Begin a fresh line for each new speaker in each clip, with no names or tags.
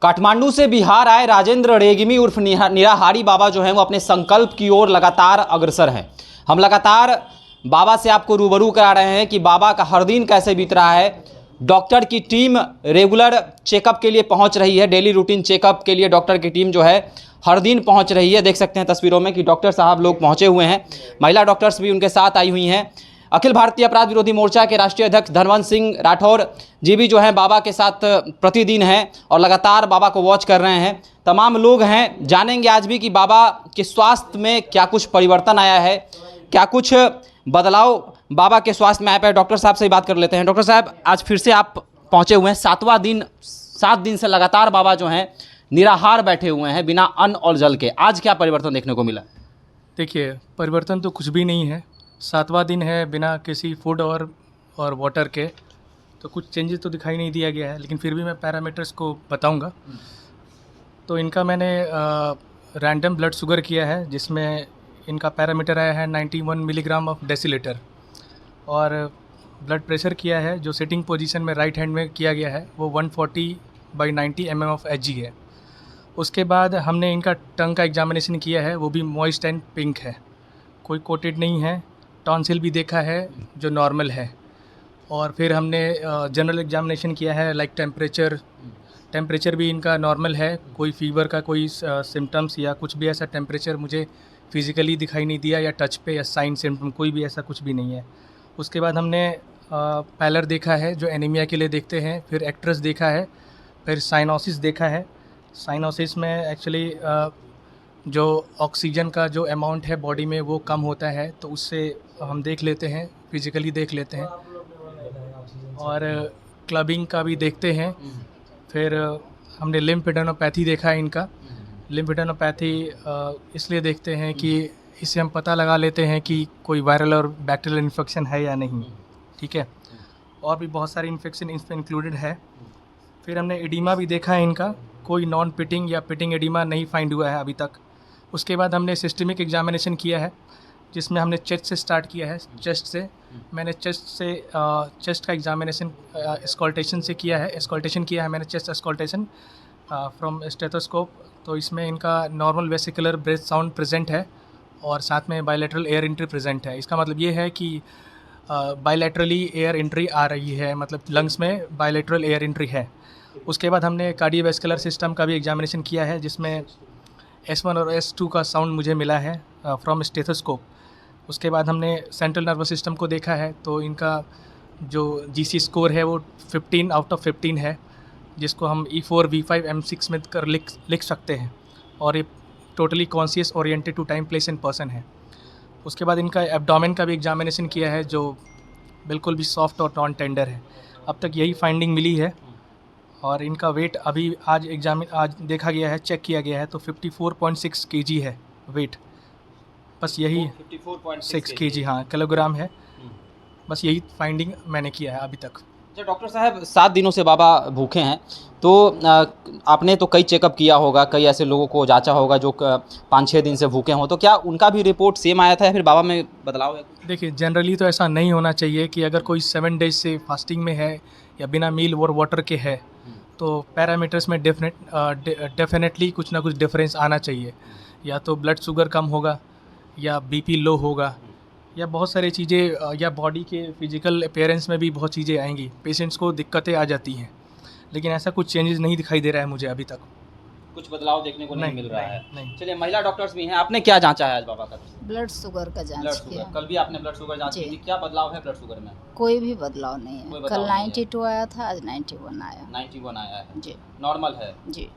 काठमांडू से बिहार आए राजेंद्र रेग्मी उर्फ निराहारी बाबा जो हैं वो अपने संकल्प की ओर लगातार अग्रसर हैं। हम लगातार बाबा से आपको रूबरू करा रहे हैं कि बाबा का हर दिन कैसे बीत रहा है। डॉक्टर की टीम रेगुलर चेकअप के लिए पहुंच रही है, डेली रूटीन चेकअप के लिए डॉक्टर की टीम जो है हर दिन पहुंच रही है। देख सकते हैं तस्वीरों में कि डॉक्टर साहब लोग पहुंचे हुए हैं, महिला डॉक्टर्स भी उनके साथ आई हुई हैं। अखिल भारतीय अपराध विरोधी मोर्चा के राष्ट्रीय अध्यक्ष धनवंत सिंह राठौर जी भी जो हैं बाबा के साथ प्रतिदिन हैं और लगातार बाबा को वॉच कर रहे हैं। तमाम लोग हैं, जानेंगे आज भी कि बाबा के स्वास्थ्य में क्या कुछ परिवर्तन आया है, क्या कुछ बदलाव बाबा के स्वास्थ्य में आया है। डॉक्टर साहब से ही बात कर लेते हैं। डॉक्टर साहब, आज फिर से आप पहुँचे हुए हैं, 7वां दिन, 7 दिन से लगातार बाबा जो हैं निराहार बैठे हुए हैं बिना अन्न और जल के। आज क्या परिवर्तन देखने को मिला?
देखिए, परिवर्तन तो कुछ भी नहीं है। 7वां दिन है बिना किसी फूड और वाटर के, तो कुछ चेंजेस तो दिखाई नहीं दिया गया है। लेकिन फिर भी मैं पैरामीटर्स को बताऊंगा। तो इनका मैंने रैंडम ब्लड शुगर किया है, जिसमें इनका पैरामीटर आया है 91 मिलीग्राम ऑफ डेसीलीटर, और ब्लड प्रेशर किया है जो सिटिंग पोजीशन में राइट हैंड में किया गया है वो 140/90 mm ऑफ Hg है। उसके बाद हमने इनका टंग का एग्जामिनेशन किया है, वो भी मॉइस्ट एंड पिंक है, कोई कोटेड नहीं है। टॉन्सिल भी देखा है जो नॉर्मल है। और फिर हमने जनरल एग्जामिनेशन किया है, लाइक टेम्परेचर भी इनका नॉर्मल है, कोई फीवर का कोई सिम्टम्स या कुछ भी ऐसा टेम्परेचर मुझे फिज़िकली दिखाई नहीं दिया, या टच पे या साइन सिम्टम कोई भी ऐसा कुछ भी नहीं है। उसके बाद हमने पैलर देखा है जो एनीमिया के लिए देखते हैं, फिर एक्ट्रेस देखा है, फिर साइनोसिस देखा है। साइनोसिस में एक्चुअली जो ऑक्सीजन का जो अमाउंट है बॉडी में वो कम होता है, तो उससे हम देख लेते हैं, फिज़िकली देख लेते हैं। और क्लबिंग का भी देखते हैं। फिर हमने लिम्फेडेनोपैथी देखा है इनका। लिम्फेडेनोपैथी इसलिए देखते हैं कि इससे हम पता लगा लेते हैं कि कोई वायरल और बैक्टीरियल इन्फेक्शन है या नहीं, ठीक है। और भी बहुत सारी इन्फेक्शन इसमें इंक्लूडेड है। फिर हमने एडिमा भी देखा है इनका, कोई नॉन पिटिंग या पिटिंग एडिमा नहीं फाइंड हुआ है अभी तक। उसके बाद हमने सिस्टमिक एग्जामिनेशन किया है, जिसमें हमने चेस्ट से स्टार्ट किया है। मैंने चेस्ट का एग्जामिनेशन एस्कॉल्टेशन से किया है। मैंने चेस्ट एस्कॉल्टेशन फ्रॉम स्टेथोस्कोप। तो इसमें इनका normal vesicular breath sound present है और साथ में बायलैटरल एयर एंट्री प्रेजेंट है। इसका मतलब ये है कि बायलैटरली एयर एंट्री आ रही है, मतलब लंग्स में बायलैटरल एयर एंट्री है। उसके बाद हमने कार्डियोवैस्कुलर सिस्टम का भी एग्जामिनेशन किया है, जिसमें S1 और S2 का साउंड मुझे मिला है फ्रॉम स्टेथोस्कोप। उसके बाद हमने सेंट्रल नर्वस सिस्टम को देखा है, तो इनका जो GC स्कोर है वो 15 आउट ऑफ 15 है, जिसको हम E4 V5 M6 में कर लिख सकते हैं। और ये totally conscious oriented to time place and person है। उसके बाद इनका एब्डोमेन का भी एग्जामिनेशन किया है, जो बिल्कुल भी सॉफ्ट और नॉन टेंडर है। अब तक यही फाइंडिंग मिली है। और इनका वेट अभी आज देखा गया है, चेक किया गया है, तो 54.6 kg है वेट। बस यही 54.6 kg, हाँ, किलोग्राम है। बस यही फाइंडिंग मैंने किया है अभी तक।
अच्छा डॉक्टर साहब, 7 दिनों से बाबा भूखे हैं, तो आपने तो कई चेकअप किया होगा, कई ऐसे लोगों को जांचा होगा जो 5-6 दिन से भूखे हों, तो क्या उनका भी रिपोर्ट सेम आया था या फिर बाबा में बदलाव है? देखिए,
जनरली तो ऐसा नहीं होना चाहिए कि अगर कोई 7 डेज से फास्टिंग में है या बिना मील और वाटर के है, तो पैरामीटर्स में डेफिनेटली कुछ ना कुछ डिफरेंस आना चाहिए। या तो ब्लड शुगर कम होगा, या BP लो होगा, या बहुत सारी चीज़ें, या बॉडी के फिजिकल अपीयरेंस में भी बहुत चीज़ें आएंगी। पेशेंट्स को दिक्कतें आ जाती हैं, लेकिन ऐसा कुछ चेंजेस नहीं दिखाई दे रहा है मुझे अभी तक।
कुछ बदलाव देखने को नहीं मिल रहा है।
नहीं।
चलिए, महिला डॉक्टर्स भी हैं, आपने क्या जांचा है आज बाबा का?
ब्लड शुगर का जांच किया।
कल भी आपने ब्लड शुगर जांच की थी, क्या बदलाव है ब्लड शुगर में?
कोई भी बदलाव नहीं है। कल 92 आया था, आज 91 आया।
91 आया है
जी,
नॉर्मल है
जी।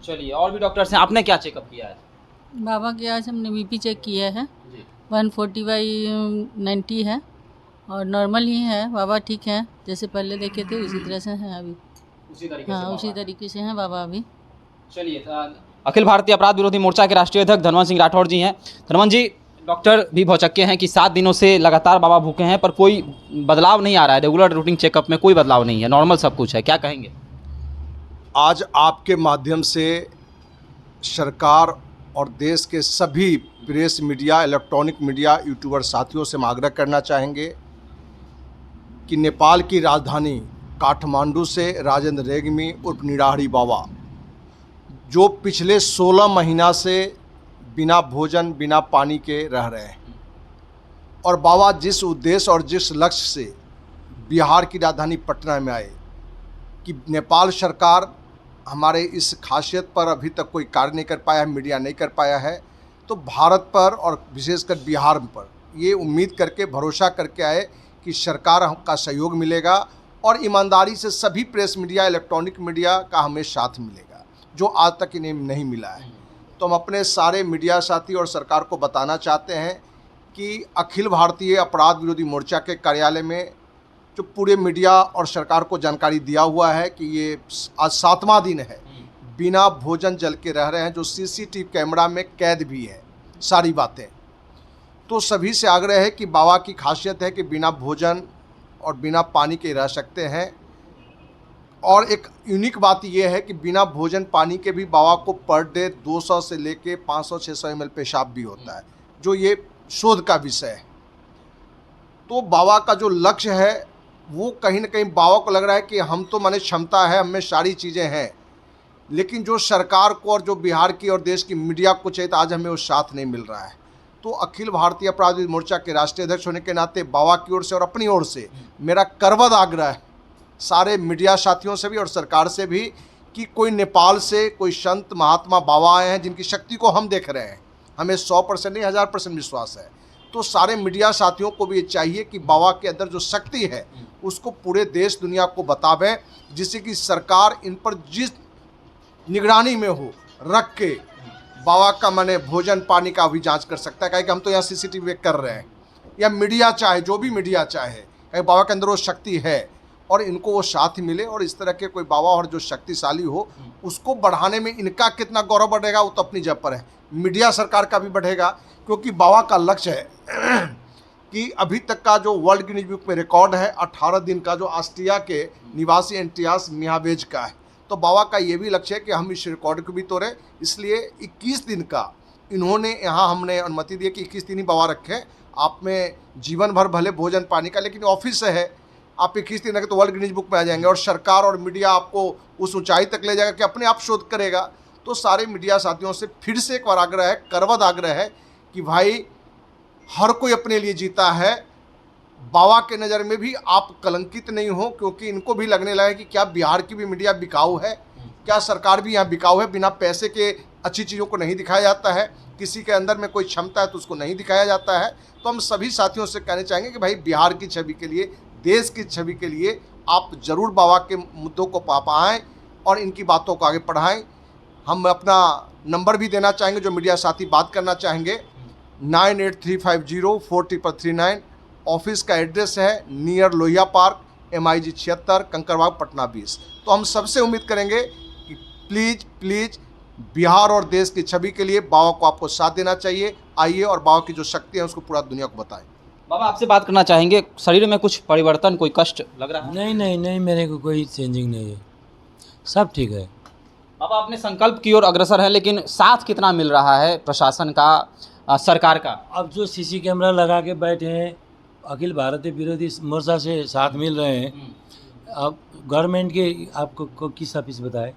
चलिए, और भी डॉक्टर्स हैं, आपने क्या चेकअप किया है?
बाबा के आज हमने BP चेक किया है,
जी
140/90 है और नॉर्मल ही है। बाबा ठीक है, जैसे पहले देखे थे उसी तरह से हैं अभी।
उसी तरीके
हाँ,
से
उसी तरीके से हैं बाबा अभी।
चलिए, अखिल भारतीय अपराध विरोधी मोर्चा के राष्ट्रीय अध्यक्ष धनवंत सिंह राठौर जी हैं। धनवंत जी, डॉक्टर भी भौचक्के हैं कि 7 दिनों से लगातार बाबा भूखे हैं, पर कोई बदलाव नहीं आ रहा है। रेगुलर रूटीन चेकअप में कोई बदलाव नहीं है, नॉर्मल सब कुछ है, क्या कहेंगे?
आज आपके माध्यम से सरकार और देश के सभी press media, electronic media, YouTuber साथियों से हम आग्रह करना चाहेंगे कि नेपाल की राजधानी काठमांडू से राजेंद्र रेग्मी उर्फ निराहारी बाबा जो पिछले 16 महीना से बिना भोजन बिना पानी के रह रहे हैं। और बाबा जिस उद्देश्य और जिस लक्ष्य से बिहार की राजधानी पटना में आए कि नेपाल सरकार हमारे इस खासियत पर अभी तक कोई कार्य नहीं कर पाया है, मीडिया नहीं कर पाया है, तो भारत पर और विशेषकर बिहार पर ये उम्मीद करके भरोसा करके आए कि सरकार का सहयोग मिलेगा और ईमानदारी से सभी प्रेस मीडिया इलेक्ट्रॉनिक मीडिया का हमें साथ मिलेगा, जो आज तक इन्हें नहीं मिला है। तो हम अपने सारे मीडिया साथी और सरकार को बताना चाहते हैं कि अखिल भारतीय अपराध विरोधी मोर्चा के कार्यालय में जो पूरे मीडिया और सरकार को जानकारी दिया हुआ है कि ये आज 7वां दिन है बिना भोजन जल के रह रहे हैं, जो सीसीटीवी कैमरा में कैद भी है सारी बातें। तो सभी से आग्रह है कि बाबा की खासियत है कि बिना भोजन और बिना पानी के रह सकते हैं। और एक यूनिक बात यह है कि बिना भोजन पानी के भी बाबा को पर डे 200 से लेके 500-600 ml पेशाब भी होता है, जो ये शोध का विषय है। तो बाबा का जो लक्ष्य है वो कहीं ना कहीं बाबा को लग रहा है कि हम तो माने क्षमता है, हमें सारी चीज़ें हैं, लेकिन जो सरकार को और जो बिहार की और देश की मीडिया को चाहिए तो आज हमें वो साथ नहीं मिल रहा है। तो अखिल भारतीय अपराध विरोधी मोर्चा के राष्ट्रीय अध्यक्ष होने के नाते बाबा की ओर से और अपनी ओर से मेरा करबद्ध आग्रह है सारे मीडिया साथियों से भी और सरकार से भी कि कोई नेपाल से कोई संत महात्मा बाबा आए हैं जिनकी शक्ति को हम देख रहे हैं, हमें 100% नहीं 1000% विश्वास है। तो सारे मीडिया साथियों को भी ये चाहिए कि बाबा के अंदर जो शक्ति है उसको पूरे देश दुनिया को बतावें, जिससे कि सरकार इन पर जिस निगरानी में हो रख के बाबा का माने भोजन पानी का भी जांच कर सकता है। कि हम तो यहाँ सीसीटीवी कर रहे हैं या मीडिया चाहे जो भी मीडिया चाहे, कहीं बाबा के अंदर वो शक्ति है और इनको वो साथ मिले और इस तरह के कोई बाबा और जो शक्तिशाली हो उसको बढ़ाने में इनका कितना गौरव बढ़ेगा वो तो अपनी जगह पर है। मीडिया सरकार का भी बढ़ेगा, क्योंकि बाबा का लक्ष्य है कि अभी तक का जो वर्ल्ड गिनीज बुक में रिकॉर्ड है 18 दिन का, जो ऑस्ट्रिया के निवासी एंटियास मिहावेज का है। तो बाबा का ये भी लक्ष्य है कि हम इस रिकॉर्ड को भी तोड़ें, इसलिए 21 दिन का इन्होंने यहाँ हमने अनुमति दी कि 21 दिन ही बाबा रखें। आप में जीवन भर भले भोजन पानी का, लेकिन ऑफिस है, आप 21 दिन रखें तो वर्ल्ड गिनीज बुक में आ जाएंगे और सरकार और मीडिया आपको उस ऊंचाई तक ले जाएगा कि अपने आप शोध करेगा। तो सारे मीडिया साथियों से फिर से एक बार आग्रह है, करबद्ध आग्रह है कि भाई हर कोई अपने लिए जीता है, बाबा के नज़र में भी आप कलंकित नहीं हो, क्योंकि इनको भी लगने लगा कि क्या बिहार की भी मीडिया बिकाऊ है, क्या सरकार भी यहाँ बिकाऊ है। बिना पैसे के अच्छी चीज़ों को नहीं दिखाया जाता है, किसी के अंदर में कोई क्षमता है तो उसको नहीं दिखाया जाता है। तो हम सभी साथियों से कहना चाहेंगे कि भाई बिहार की छवि के लिए, देश की छवि के लिए आप ज़रूर बाबा के मुद्दों को पाएँ और इनकी बातों को आगे बढ़ाएँ। हम अपना नंबर भी देना चाहेंगे, जो मीडिया साथी बात करना चाहेंगे 9835043339। ऑफिस का एड्रेस है near Lohia park, MIG 76, Kankarbagh, Patna 20। तो हम सबसे उम्मीद करेंगे कि प्लीज़ बिहार और देश की छवि के लिए बाबा को आपको साथ देना चाहिए। आइए और बाबा की जो शक्ति है उसको पूरा दुनिया को बताएं।
बाबा आपसे बात करना चाहेंगे, शरीर में कुछ परिवर्तन, कोई कष्ट लग रहा है?
नहीं, मेरे को कोई चेंजिंग नहीं है, सब ठीक है।
बाबा अपने संकल्प की ओर अग्रसर है, लेकिन साथ कितना मिल रहा है प्रशासन का, सरकार का?
अब जो सीसी कैमरा लगा के बैठे हैं, अखिल भारतीय विरोधी मोर्चा से साथ मिल रहे हैं। अब गवर्नमेंट के आपको किस ऑफिस बताए,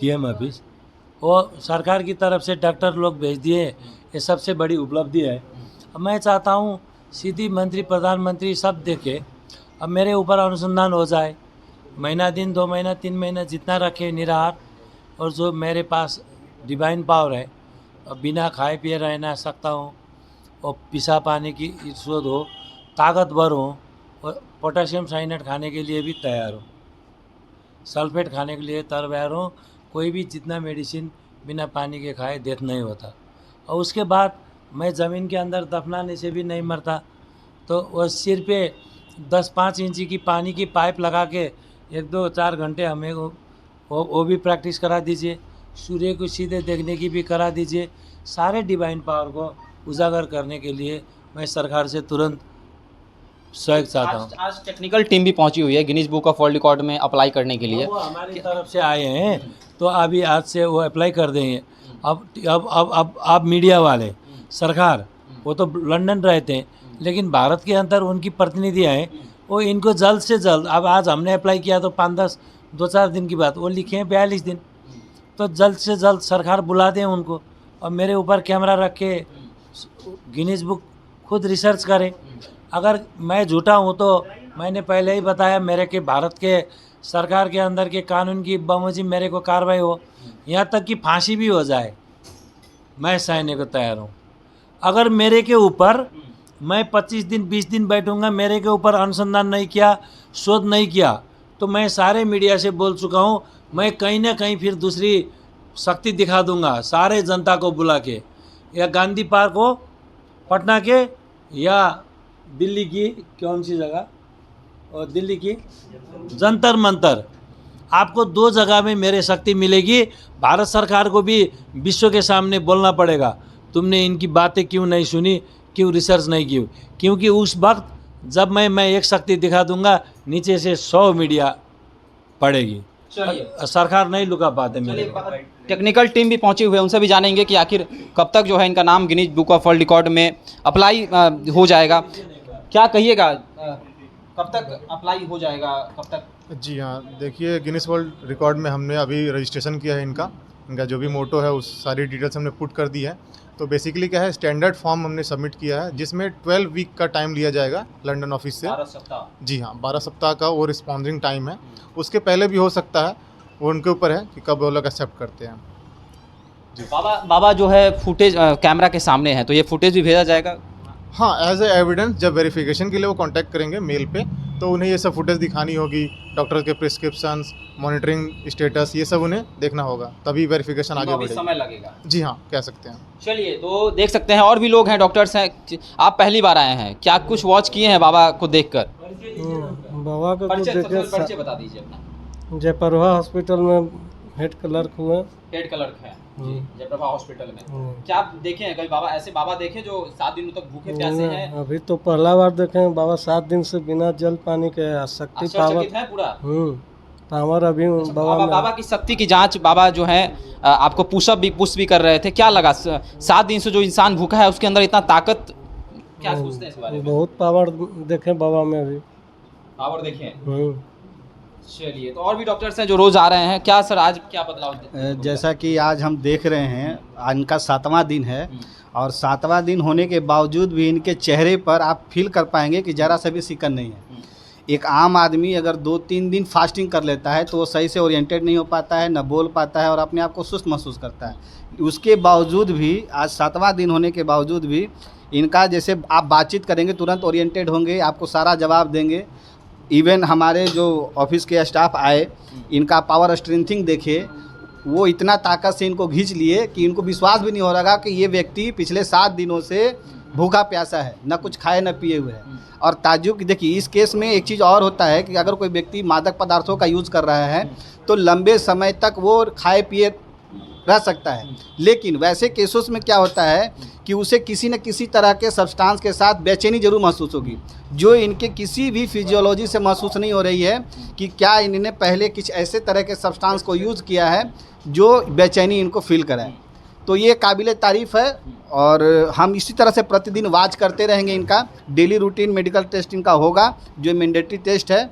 DM ऑफिस, वो सरकार की तरफ से डॉक्टर लोग भेज दिए, ये सबसे बड़ी उपलब्धि है। अब मैं चाहता हूँ सीधी मंत्री प्रधानमंत्री सब देखे, अब मेरे ऊपर अनुसंधान हो जाए, महीना दिन 2 महीना 3 महीना जितना रखे निराहार, और जो मेरे पास डिवाइन पावर है, अब बिना खाए पिए रह ना सकता हूँ, और पिसा पानी की स्रोत हो, ताकतवर हो, और पोटेशियम साइनेट खाने के लिए भी तैयार हो, सल्फेट खाने के लिए तैयार हो। कोई भी जितना मेडिसिन बिना पानी के खाए डेथ नहीं होता। और उसके बाद मैं ज़मीन के अंदर दफनाने से भी नहीं मरता। तो वो सिर पे 10-5 इंची की पानी की पाइप लगा के 1-2-4 घंटे हमें वो भी प्रैक्टिस करा दीजिए, सूर्य को सीधे देखने की भी करा दीजिए। सारे डिवाइन पावर को उजागर करने के लिए मैं सरकार से तुरंत सहयोग चाहता हूँ।
आज टेक्निकल टीम भी पहुंची हुई है Guinness book of world record में अप्लाई करने के लिए।
वो हमारी तरफ से आए हैं, तो अभी आज से वो अप्लाई कर देंगे। अब मीडिया वाले, सरकार, वो तो लंदन रहते हैं, लेकिन भारत के अंदर उनकी प्रतिनिधियाँ हैं, वो इनको जल्द से जल्द, अब आज हमने अप्लाई किया तो 5-10 2-4 दिन की बात, वो लिखे हैं 42 दिन। तो जल्द से जल्द सरकार बुला दें उनको और मेरे ऊपर कैमरा रख के गिनीज बुक खुद रिसर्च करें। अगर मैं झूठा हूँ तो मैंने पहले ही बताया, मेरे के भारत के सरकार के अंदर के कानून की बमुजिब मेरे को कार्रवाई हो, यहाँ तक कि फांसी भी हो जाए, मैं सहने को तैयार हूँ। अगर मेरे के ऊपर मैं 25 दिन 20 दिन बैठूंगा, मेरे के ऊपर अनुसंधान नहीं किया, शोध नहीं किया, तो मैं सारे मीडिया से बोल चुका हूँ, मैं कहीं ना कहीं फिर दूसरी शक्ति दिखा दूंगा सारे जनता को बुला के, या गांधी पार्क हो पटना के या दिल्ली की कौन सी जगह, और दिल्ली की जंतर मंतर, आपको 2 जगह में मेरे शक्ति मिलेगी। भारत सरकार को भी विश्व के सामने बोलना पड़ेगा, तुमने इनकी बातें क्यों नहीं सुनी, क्यों रिसर्च नहीं की, क्योंकि उस वक्त जब मैं एक शक्ति दिखा दूंगा, नीचे से 100 मीडिया पड़ेगी। सरकार नहीं लुका पाते मेरे को।
टेक्निकल टीम भी पहुंची हुई है, उनसे भी जानेंगे कि आखिर कब तक जो है इनका नाम Guinness book of world record में अप्लाई हो जाएगा। क्या कहिएगा, कब तक अप्लाई हो जाएगा, कब तक?
जी हाँ, देखिए गिनीज वर्ल्ड रिकॉर्ड में हमने अभी रजिस्ट्रेशन किया है इनका जो भी मोटो है उस सारी डिटेल्स हमने पुट कर दी है। तो बेसिकली क्या है, स्टैंडर्ड फॉर्म हमने सबमिट किया है जिसमें 12 वीक का टाइम लिया जाएगा लंदन ऑफिस से।
12 सप्ताह? जी
हाँ, 12 सप्ताह का वो रिस्पॉन्सिंग टाइम है। उसके पहले भी हो सकता है, वो उनके ऊपर है कि कब वो लोग एक्सेप्ट करते हैं।
बाबा जो है फुटेज कैमरा के सामने है, तो ये फुटेज भी भेजा जाएगा?
हाँ, एज ए एविडेंस जब वेरिफिकेशन के लिए वो कांटेक्ट करेंगे मेल पे, तो उन्हें ये सब फुटेज दिखानी होगी, डॉक्टर के प्रिस्क्रिप्शंस, मॉनिटरिंग स्टेटस, ये सब उन्हें देखना होगा, तभी वेरिफिकेशन आगे बढ़ेगा।
समय लगेगा? जी
हाँ, कह सकते हैं।
चलिए, तो देख सकते हैं और भी लोग हैं, डॉक्टर्स हैं। आप पहली बार आए हैं, क्या कुछ वॉच किए हैं बाबा को देखकर?
बाबा को
परिचय बता दीजिए अपना।
जयप्रभा हॉस्पिटल में हेड क्लर्क हुआ।
हेड क्लर्क है जयप्रभा हॉस्पिटल में। क्या आप देखे हैं कभी बाबा, ऐसे बाबा देखे जो 7 दिनों तक भूखे प्यासे हैं?
अभी तो पहला बार देखे हैं बाबा 7 दिन से बिना जल पानी के। शक्ति पावर
है पूरा।
पावर अभी
बाबा की शक्ति की जांच बाबा जो है आपको पुश भी कर रहे थे। क्या लगा 7 दिन से जो इंसान भूखा है उसके अंदर इतना ताकत, क्या सोचते हैं इस बारे में?
बहुत पावर देखे बाबा में, अभी
पावर देखे। चलिए, तो और भी डॉक्टर्स हैं जो रोज आ रहे हैं। क्या सर आज क्या बदलाव?
जैसा कि आज हम देख रहे हैं, आज इनका 7वां दिन है और 7वां दिन होने के बावजूद भी इनके चेहरे पर आप फील कर पाएंगे कि ज़रा सा भी सिकन नहीं है। एक आम आदमी अगर 2-3 दिन फास्टिंग कर लेता है तो वो सही से ओरिएंटेड नहीं हो पाता है, न बोल पाता है और अपने आप को सुस्त महसूस करता है। उसके बावजूद भी आज 7वां दिन होने के बावजूद भी इनका, जैसे आप बातचीत करेंगे तुरंत ओरिएंटेड होंगे, आपको सारा जवाब देंगे। इवन हमारे जो ऑफिस के स्टाफ आए, इनका पावर स्ट्रेंथिंग देखे, वो इतना ताकत से इनको खींच लिए कि इनको विश्वास भी नहीं हो रहा कि ये व्यक्ति पिछले 7 दिनों से भूखा प्यासा है, न कुछ खाए न पिए हुए है। और ताज्जुब, देखिए इस केस में एक चीज़ और होता है कि अगर कोई व्यक्ति मादक पदार्थों का यूज़ कर रहा है तो लंबे समय तक वो खाए पिए रह सकता है, लेकिन वैसे केसों में क्या होता है कि उसे किसी न किसी तरह के सब्सटेंस के साथ बेचैनी जरूर महसूस होगी, जो इनके किसी भी फिजियोलॉजी से महसूस नहीं हो रही है कि क्या इन्होंने पहले कुछ ऐसे तरह के सब्सटेंस को यूज़ किया है जो बेचैनी इनको फील कराए। तो ये काबिल तारीफ़ है और हम इसी तरह से प्रतिदिन वॉच करते रहेंगे। इनका डेली रूटीन मेडिकल टेस्ट इनका होगा, जो मैंडेटरी टेस्ट है।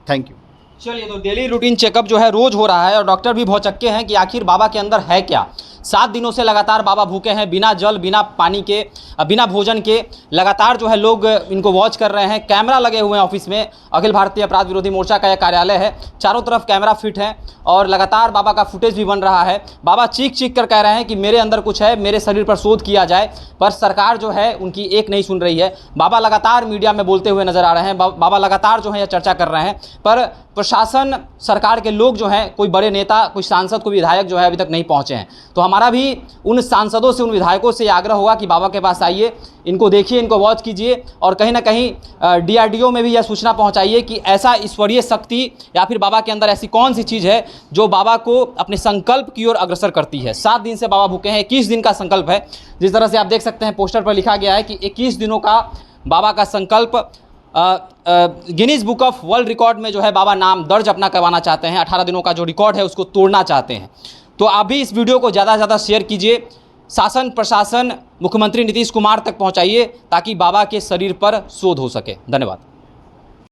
Thank you.
चलिए, तो डेली रूटीन चेकअप जो है रोज हो रहा है और डॉक्टर भी भौचक्के हैं कि आखिर बाबा के अंदर है क्या। 7 दिनों से लगातार बाबा भूखे हैं, बिना जल, बिना पानी के, बिना भोजन के। लगातार जो है लोग इनको वॉच कर रहे हैं। कैमरा लगे हुए हैं ऑफिस में। अखिल भारतीय अपराध विरोधी मोर्चा का यह कार्यालय है, चारों तरफ कैमरा फिट है और लगातार बाबा का फुटेज भी बन रहा है। बाबा चीख कर कह रहे हैं कि मेरे अंदर कुछ है, मेरे शरीर पर शोध किया जाए, पर सरकार जो है उनकी एक नहीं सुन रही है। बाबा लगातार मीडिया में बोलते हुए नजर आ रहे हैं, बाबा लगातार जो है यह चर्चा कर रहे हैं, पर प्रशासन, सरकार के लोग जो हैं, कोई बड़े नेता, कोई सांसद, कोई विधायक जो है अभी तक नहीं पहुंचे हैं। तो हमारा भी उन सांसदों से, उन विधायकों से आग्रह होगा कि बाबा के पास आइए, इनको देखिए, इनको वॉच कीजिए और कहीं ना कहीं DRDO में भी यह सूचना पहुंचाइए कि ऐसा ईश्वरीय शक्ति या फिर बाबा के अंदर ऐसी कौन सी चीज़ है जो बाबा को अपने संकल्प की ओर अग्रसर करती है। 7 दिन से बाबा भूखे हैं, 21 दिन का संकल्प है। जिस तरह से आप देख सकते हैं पोस्टर पर लिखा गया है कि 21 दिनों का बाबा का संकल्प। Guinness book of world record में जो है बाबा नाम दर्ज अपना करवाना चाहते हैं। 18 दिनों का जो रिकॉर्ड है उसको तोड़ना चाहते हैं। तो आप भी इस वीडियो को ज़्यादा से ज़्यादा शेयर कीजिए, शासन, प्रशासन, मुख्यमंत्री नीतीश कुमार तक पहुंचाइए ताकि बाबा के शरीर पर शोध हो सके। धन्यवाद।